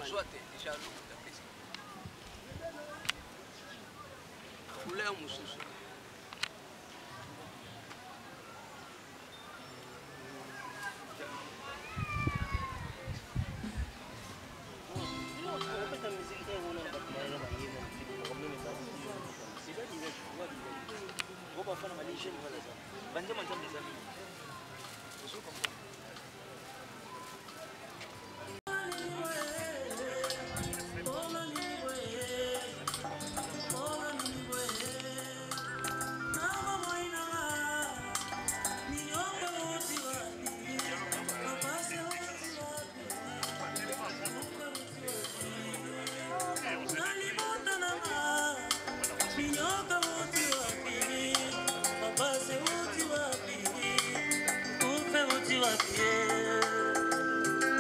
Soit déjà couleur moussous.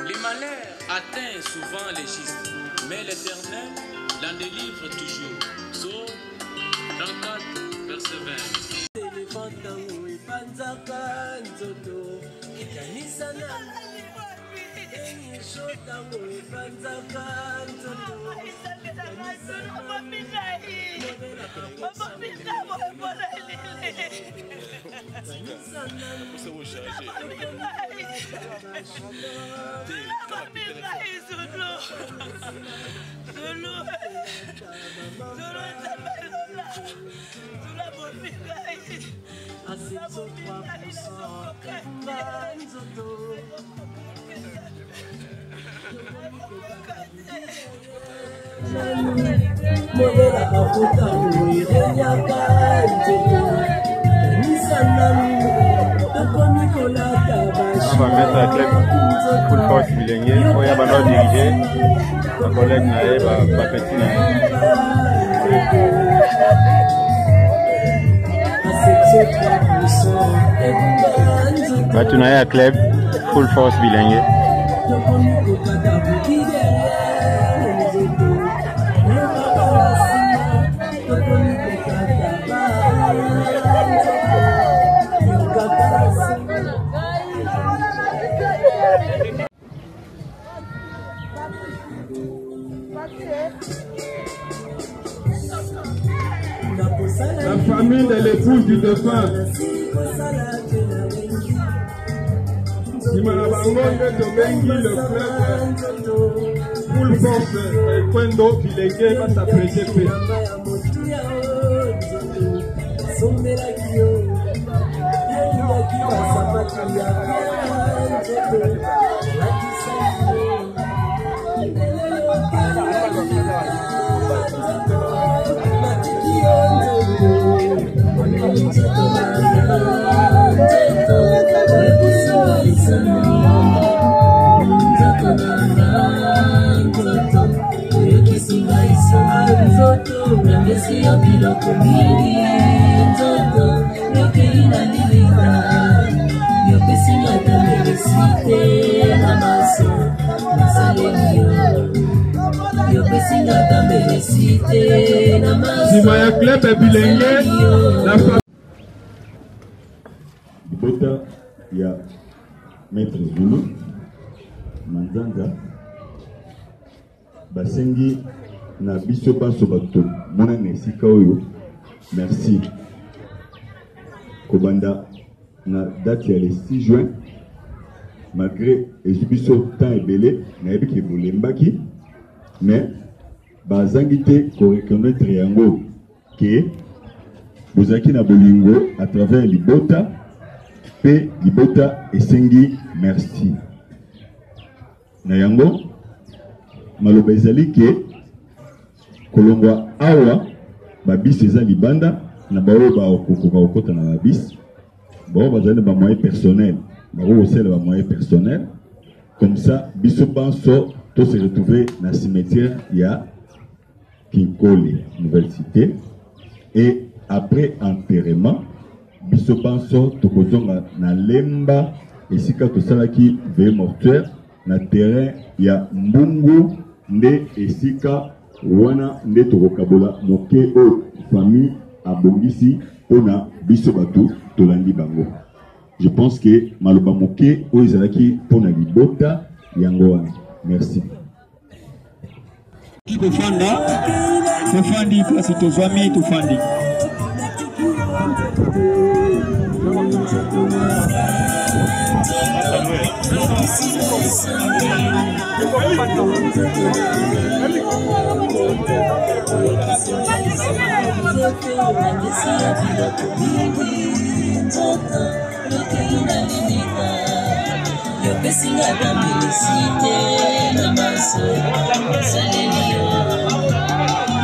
Les malheurs atteignent souvent les justes, mais l'Éternel l'en délivre toujours. Psaume 34, verset On va mettre la clé full force bilingue. On va nous diriger. Ma collègue Naé va petit Naé. Va tu Naé à club full force bilingue. La famille de l'épouse du défunt. Imanabangonde Domengi, le frère full force et Kwendo Bilengue va s'apprêter paix. Simaya Club et Bilingue, la famille. Bota, il y a Maître Zulu, Manzanga, Basengi, na biso baso bato, mona nesika oyo, merci. Kobanda, na date ya le 6 juin, malgré ezubiso temps ebele, na ebiki bolembaki, mais bazangi te ko reconnaître yango que bozaki na bolingo à travers libota pe libota esengi merci na yango maloba ezali ke kolongwa awa babis eza libanda na baoyo bakokoka kokota na babis bao bazali ba moyen personnel bao osala ba moyen personnel comme ça biso banso to se retrouver na cimetière ya Kinkole, nouvelle cité, et après enterrement, biso banso tokozonga na lemba esika tosalaki veille mortuaire na terrain ya Mbungu nde esika wana nde tokokabola moke o famille abongisi pona biso batu tolandi bango. Je pense que maloba moke o ezalaki pona libota yango wana. Merci. Tufandi place tozwami tufandi.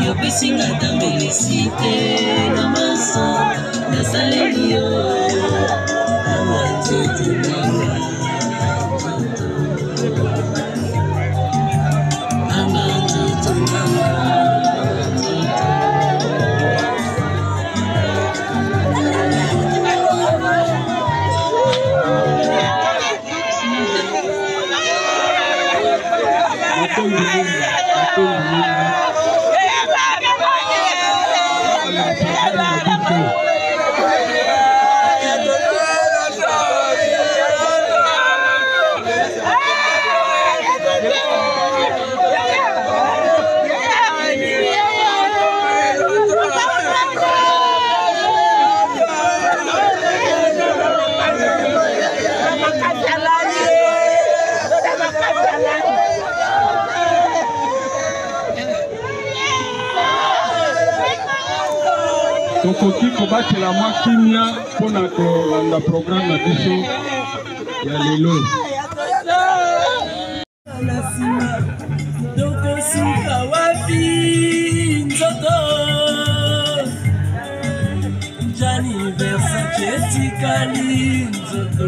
Yo pesinga tambelisite na maso na salenio Tokoki kobatela mwa kimia mpona kolanda programme na biso ya lelo. Tokosuka wapi nzoto Gianni Versace etikali nzoto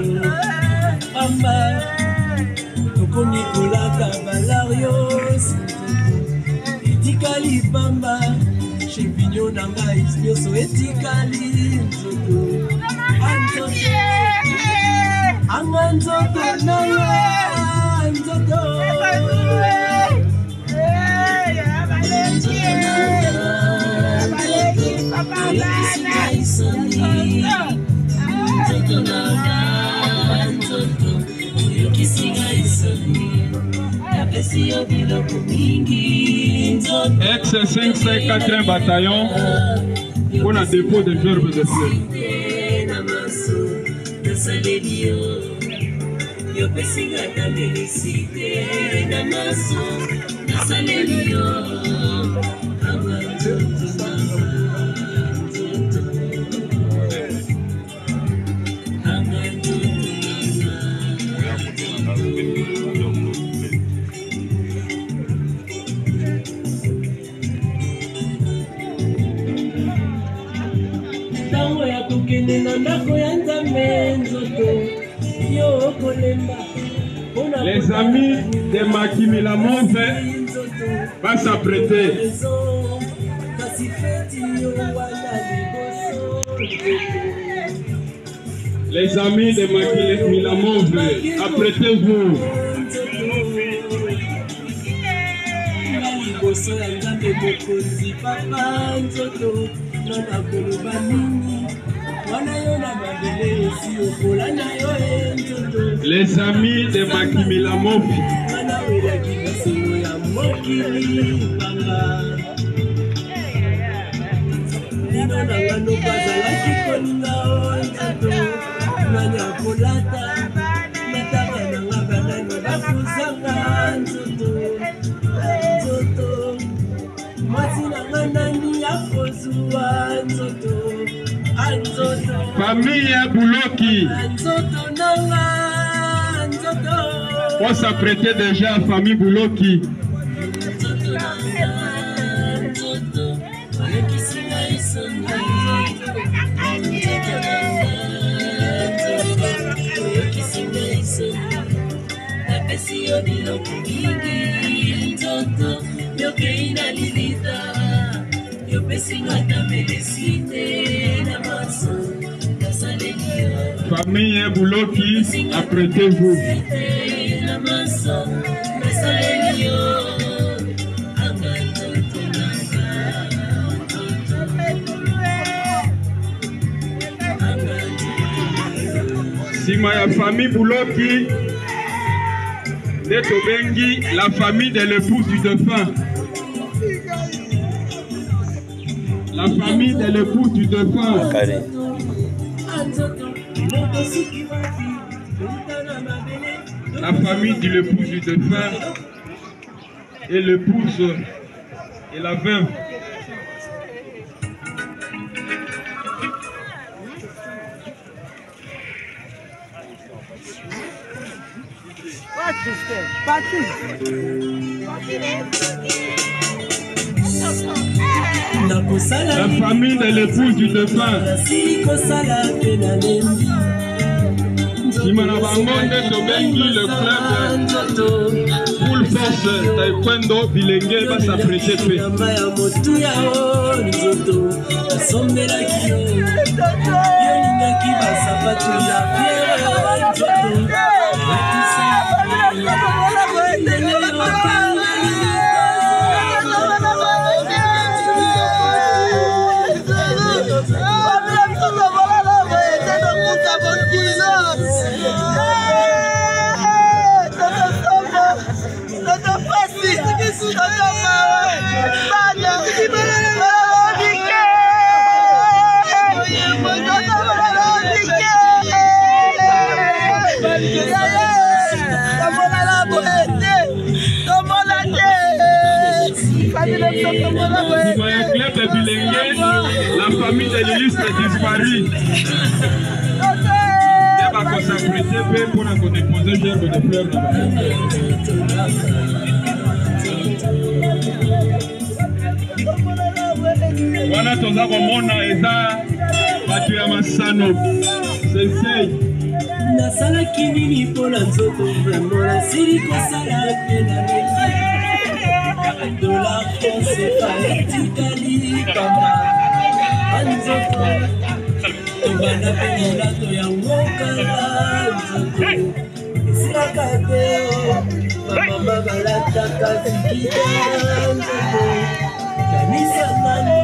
Pamba Tokonikola Cavalarios etikali pamba Champignon nanga ispioso etikali nzoto Anganzoto nanga nzoto Ex-504 bataillon pour le dépôt des gerbes de feu. Les amis de Makimi la Monve vont s'apprêter. Les amis de Makimi la Monve, apprêtez-vous. Les amis de Makimi la Monve. Famille Bouloki. On s'apprêter déjà à famille Bouloki. Famille Bouloki, apprêtez-vous. Si ma famille Bouloki, de Tobengi, la famille de l'épouse du défunt. La famille de l'époux du défunt. La famille de l'époux du défunt et l'épouse et la veuve. La famille de l'épouse du défunt. Simana Bangonde Tobengi, le club Full Force Taekwondo Bilenge va s'apprêter. La famille de l'illustre disparu. Elle va s'apprêter pour déposer gerbe de fleurs là-bas. Voilà, toza komona eza bato ya masano sensei. Nasalaki nini mpona nzoto vraimen nasili kosala mpe na dollar konsepa etikali kama anzoto tobanda mpe molato ya ngokala nzoto esilaka te bamama balataka zikita nzoto kanisa nani.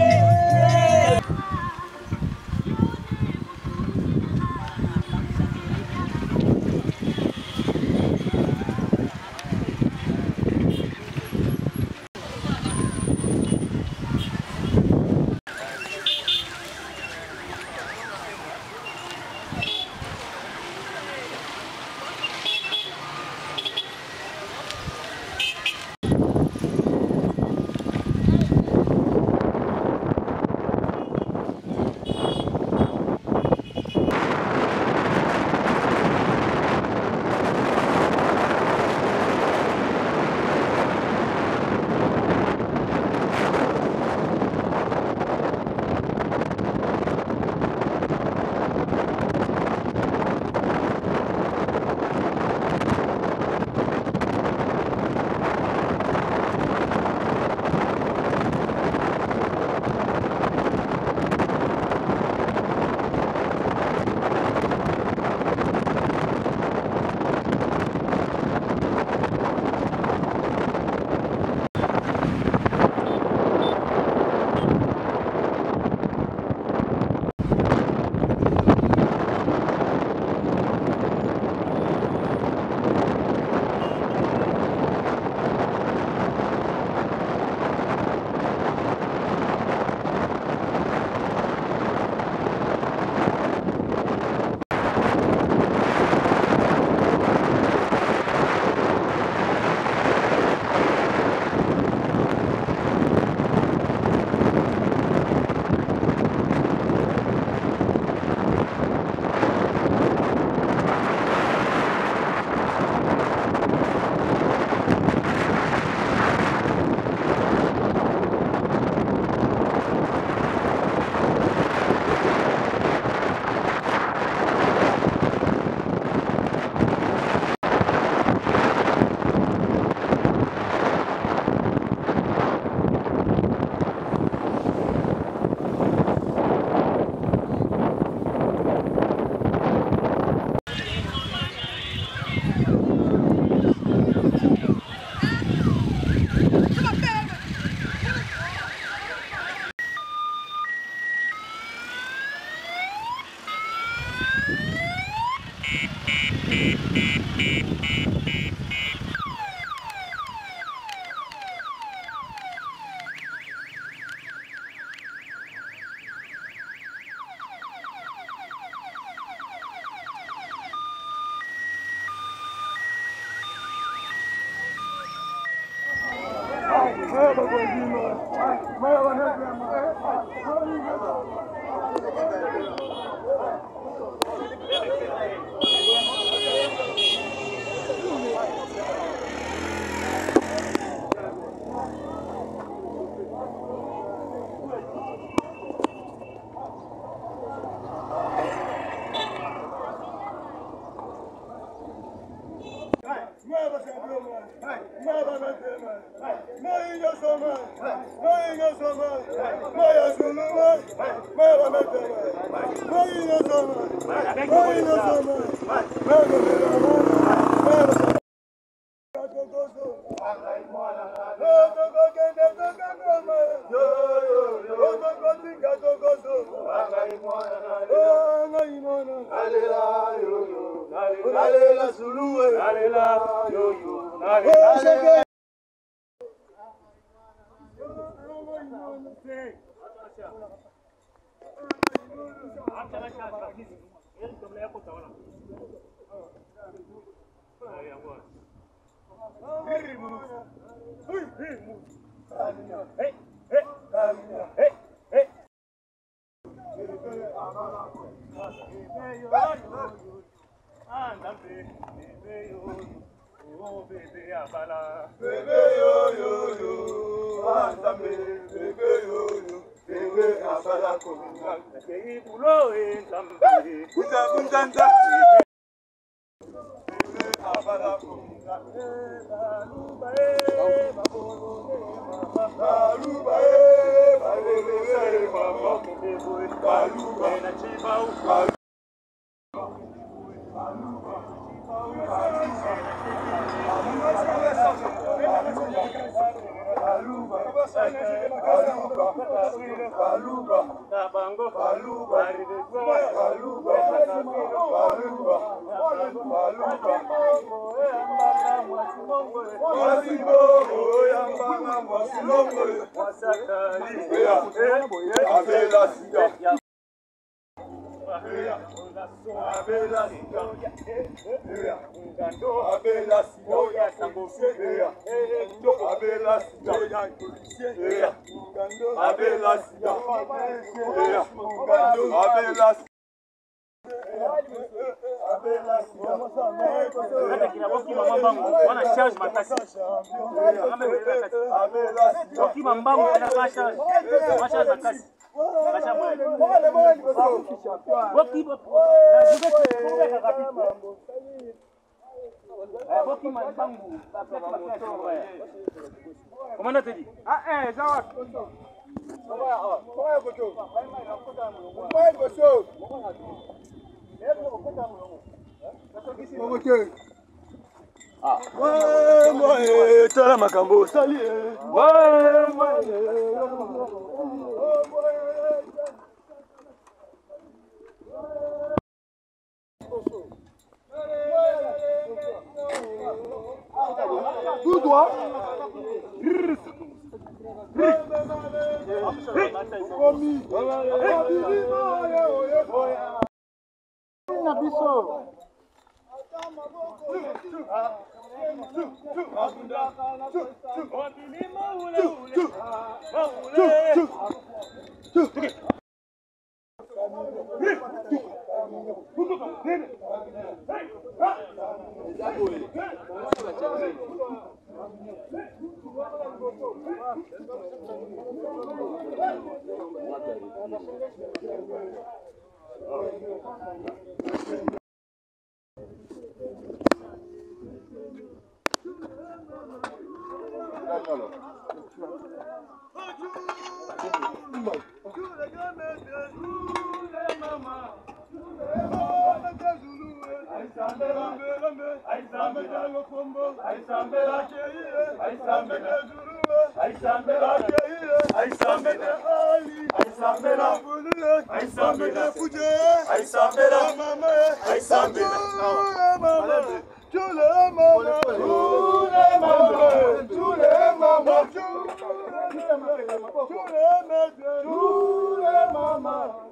Tous les mamans,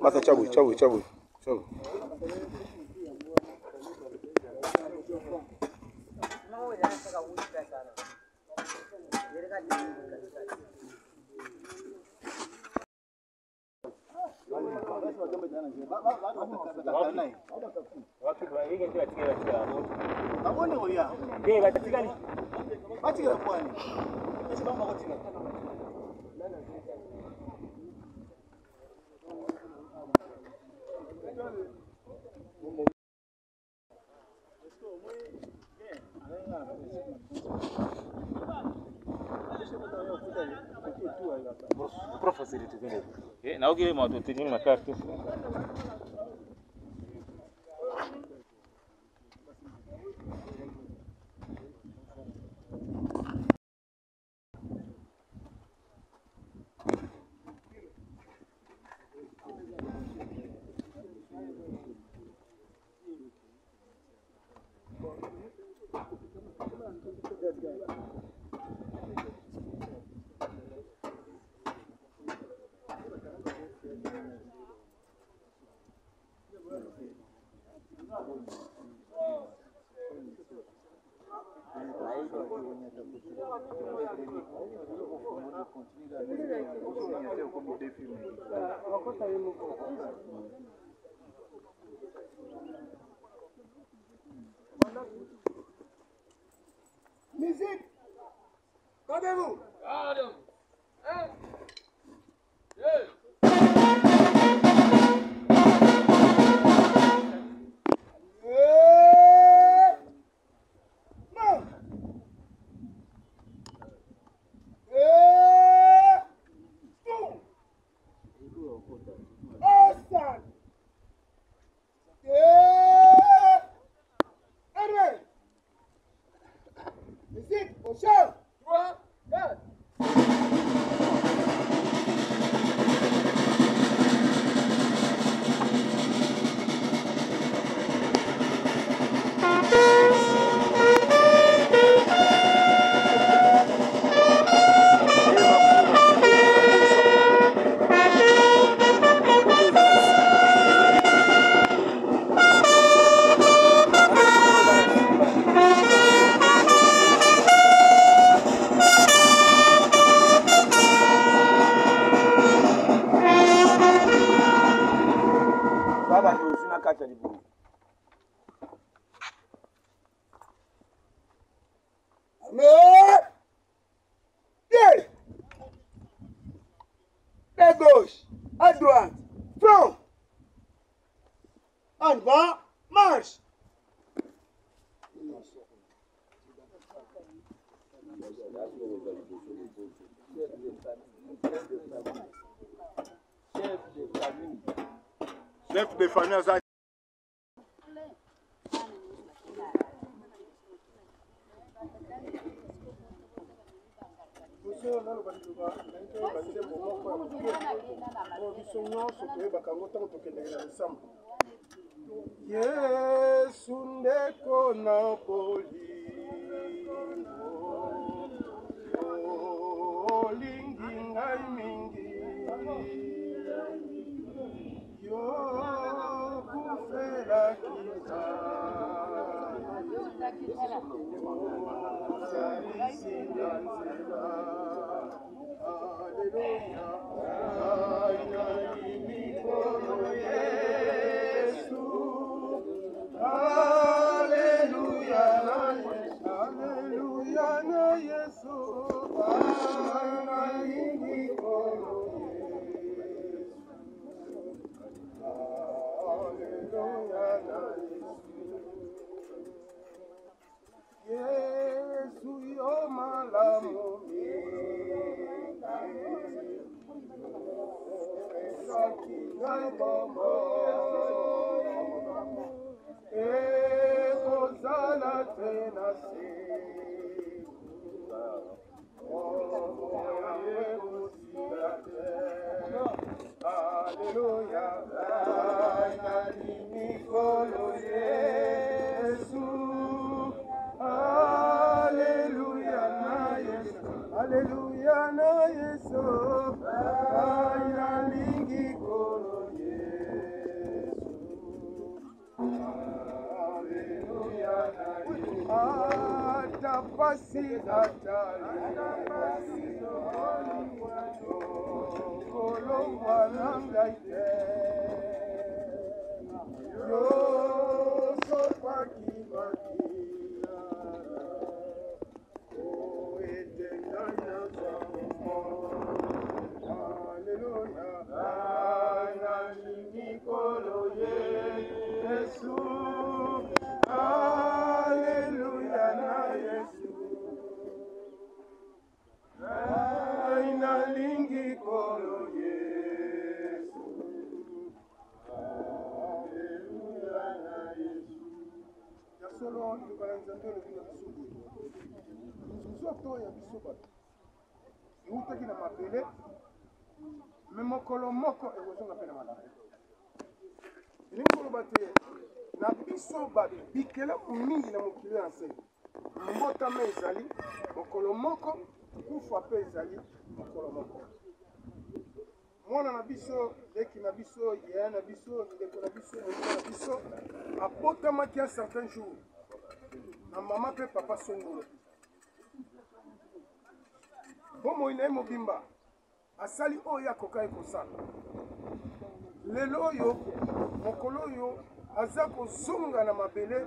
Masa chabu. Na ukile moto tini makartu. Musique. Rendez-vous. À gauche, à droite, front, en bas, marche. Chef de famille. Yesu ndeko na bolingo olingi ngai mingi yo kufela kita bikela mingi na mokili ya nse mbotama ezali mokolo moko kufa mpe ezali mokolo moko mwana na biso leki na biso yaya na biso ndeko na biso moto na biso abotamaki un certain jour na mama mpe papa songolo bomoi na ye mobimba asali oyo akoka ekosala lelo oyo mokolo oyo aza kozonga na mabele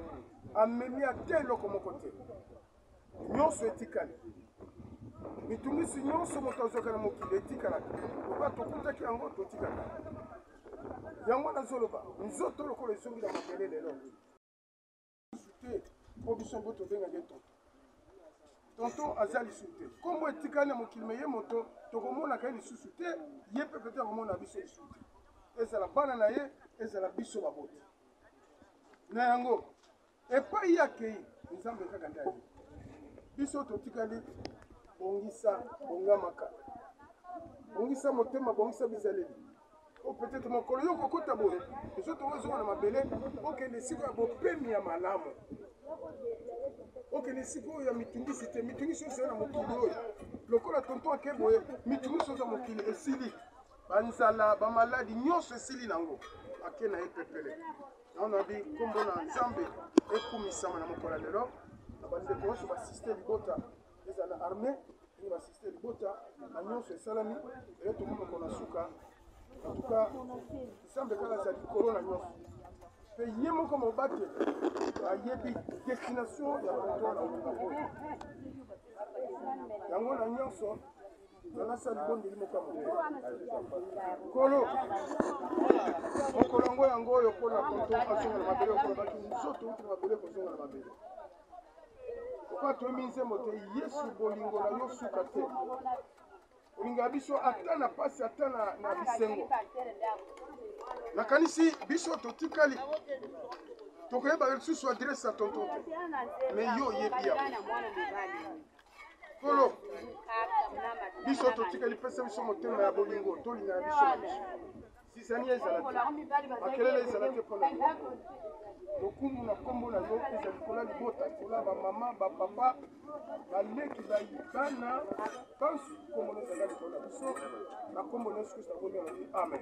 amemi ate eloko moko te nyonso etikali mitungisi nyonso moto azoka na mokili etikalaka lokola tokutaki yango totikalaka yango nazoloba nzoto lokola ezongi na mabele lelo te po biso ngo tobengaki tonton aza lisusu te kombo etikali na mokili me ye moto tokomonaka ye lisusu te ye mpe pete akomona biso lisusu te ezala bana na ye ezala biso baboti na yango epai akei nzambe kaka nde aye biso totikali bongisa bongamaka bongisa motema bongisa bizaleli o peut-être mokolo yo kokota boye biso tokozonga na mabele okende siko ya bopemi ya malamu okende siko oyo ya mitungisi te mitungisi oyo na mokili oyo lokola tonton ake boye mitungisi oyo za mokili esili banzala bamaladi nyonso esili nango ake na ye pepele naona bi kombo na nzambe ekumisama na mokolo lelo na bandeko nyonso basiste libota ezala armée ni basiste libota na nyonso esalami lelo tokomoko na suka en tout cas nzambe kaka azali likolo na nyonso mpe ye moko mobate ayebi destination ya tonton na olinga oyo yango na nyonso nanasali bondeli moko ya kolo mokolo yango yango oyo mpona tonton azonga na mabele okola baki nzoto uti na mabele kozonga na mabele okola toyemi nzembo te yesu bolingo na yo suka te olinga ya biso ata na pasi ata na bisengo nakanisi biso totikali tokoyeba lisusu adrese ya tonton te me yo oyebi yango kolo biso totikali pesa biso motema ya bolingo tolinga na biso na biso sisani ezala te makelele ezala te mpona lokumu na nkombo na yo eza likola libota likola bamama bapapa baleki bayibana pansu nkombo na ezala likolo na biso na nkombo na yesu kristo akomi alobi amen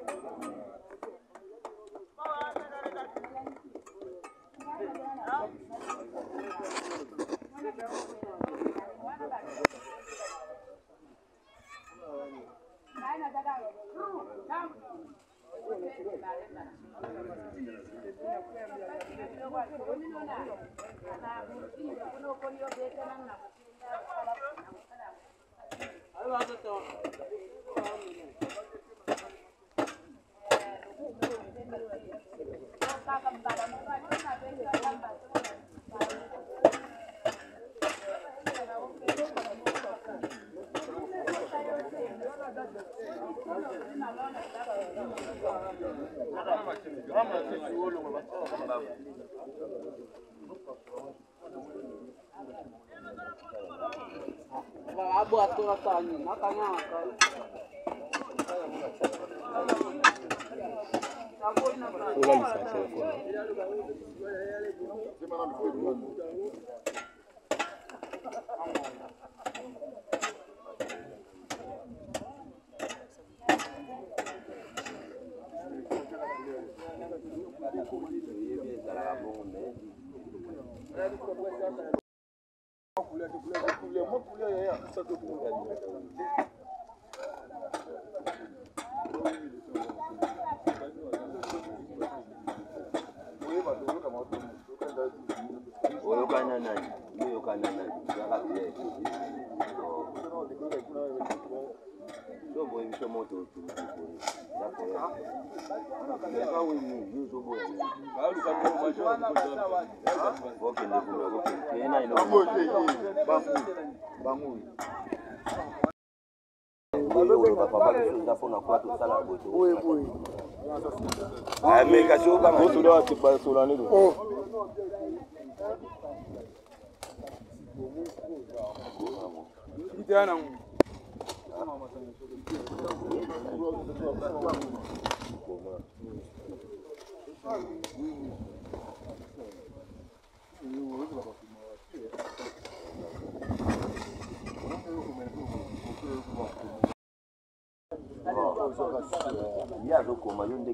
Il y a d'autres commandes,